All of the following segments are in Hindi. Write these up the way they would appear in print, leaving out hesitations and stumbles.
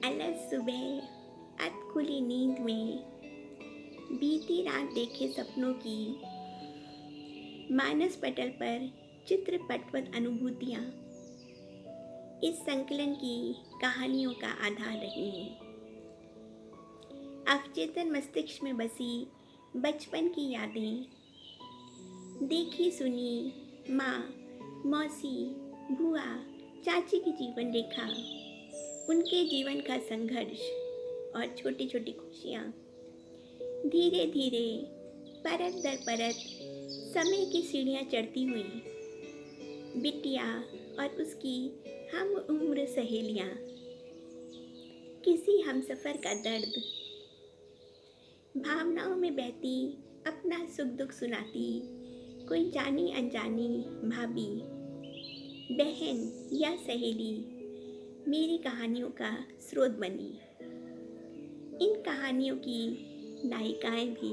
अलग सुबह, अध खुली नींद में, बीती रात देखे सपनों की, मानस पटल पर चित्र पटवत अनुभूतियाँ इस संकलन की कहानियों का आधार रही हैं। अवचेतन मस्तिष्क में बसी बचपन की यादें, देखी सुनी माँ, मौसी, बुआ, चाची की जीवन रेखा, उनके जीवन का संघर्ष और छोटी छोटी खुशियाँ धीरे धीरे परत दर परत समय की सीढ़ियाँ चढ़ती हुई, बिटिया और उसकी हम उम्र सहेलियाँ, किसी हमसफ़र का दर्द, भावनाओं में बहती अपना सुख दुख सुनाती कोई जानी अनजानी भाभी, बहन या सहेली मेरी कहानियों का स्रोत बनी। इन कहानियों की नायिकाएं भी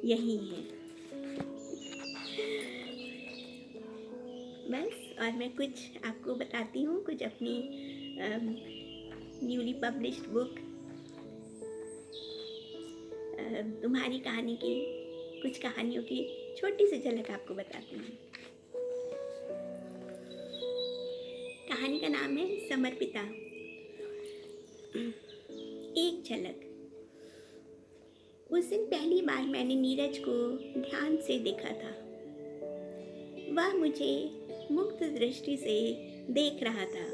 यही हैं। बस, और मैं कुछ आपको बताती हूँ, कुछ अपनी न्यूली पब्लिश्ड बुक तुम्हारी कहानी की कुछ कहानियों की छोटी सी झलक आपको बताती हूँ। कहानी का नाम है समर्पिता। एक झलक। उस दिन पहली बार मैंने नीरज को ध्यान से देखा था। वह मुझे मुक्त दृष्टि से देख रहा था।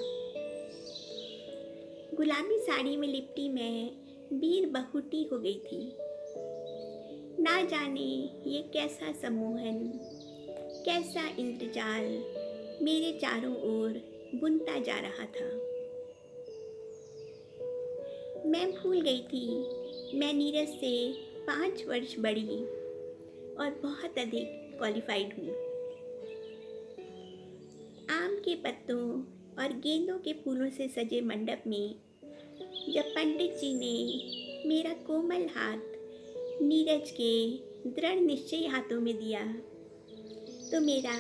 गुलाबी साड़ी में लिपटी मैं वीर बहुटी हो गई थी। ना जाने ये कैसा सम्मोहन, कैसा इंतजाल मेरे चारों ओर बुनता जा रहा था। मैं भूल गई थी मैं नीरज से 5 वर्ष बड़ी और बहुत अधिक क्वालिफाइड हूँ। आम के पत्तों और गेंदों के फूलों से सजे मंडप में जब पंडित जी ने मेरा कोमल हाथ नीरज के दृढ़ निश्चयी हाथों में दिया तो मेरा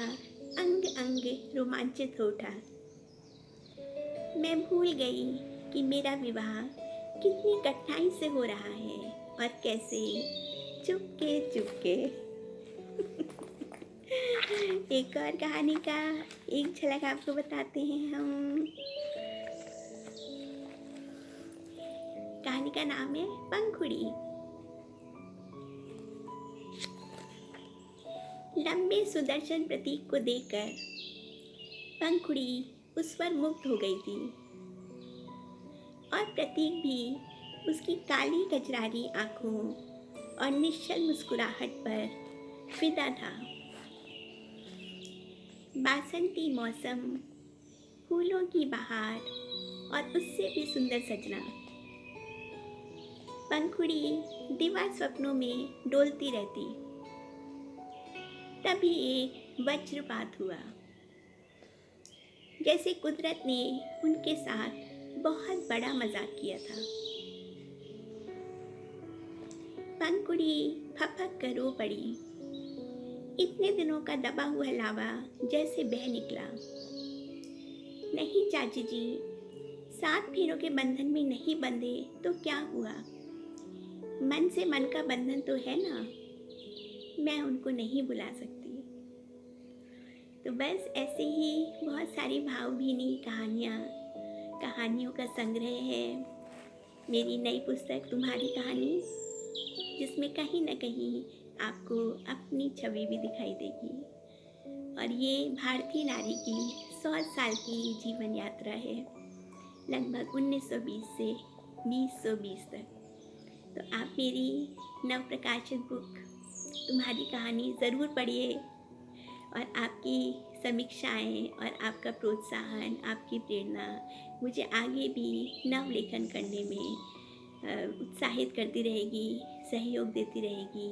अंग अंग रोमांचित हो उठा। मैं भूल गई कि मेरा विवाह कितनी कठिनाई से हो रहा है और कैसे चुपके चुपके। एक और कहानी का एक झलक आपको बताते हैं हम। कहानी का नाम है पंखुड़ी। लंबे सुदर्शन प्रतीक को देखकर पंखुड़ी उस पर मुग्ध हो गई थी और प्रतीक भी उसकी काली कजरारी आंखों और निश्चल मुस्कुराहट पर फिदा था। बासंती मौसम, फूलों की बहार और उससे भी सुंदर सजना। पंखुड़ी दिवा स्वप्नों में डोलती रहती। तभी एक वज्रपात हुआ, जैसे कुदरत ने उनके साथ बहुत बड़ा मजाक किया था। पंखुड़ी फपक कर रो पड़ी। इतने दिनों का दबा हुआ लावा जैसे बह निकला। नहीं चाची जी, 7 फेरों के बंधन में नहीं बंधे तो क्या हुआ? मन से मन का बंधन तो है ना। मैं उनको नहीं बुला सकती। तो बस ऐसे ही बहुत सारी भावभीनी कहानियों का संग्रह है मेरी नई पुस्तक तुम्हारी कहानी, जिसमें कहीं न कहीं आपको अपनी छवि भी दिखाई देगी। और ये भारतीय नारी की 100 साल की जीवन यात्रा है, लगभग 1920 से 2020 तक। तो आप मेरी नवप्रकाशित बुक तुम्हारी कहानी ज़रूर पढ़िए और आपकी समीक्षाएं और आपका प्रोत्साहन, आपकी प्रेरणा मुझे आगे भी नव लेखन करने में उत्साहित करती रहेगी, सहयोग देती रहेगी।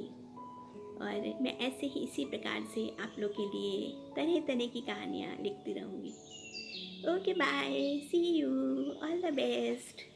और मैं ऐसे ही इसी प्रकार से आप लोग के लिए तरह तरह की कहानियाँ लिखती रहूँगी। Okay, bye, see you, all the best.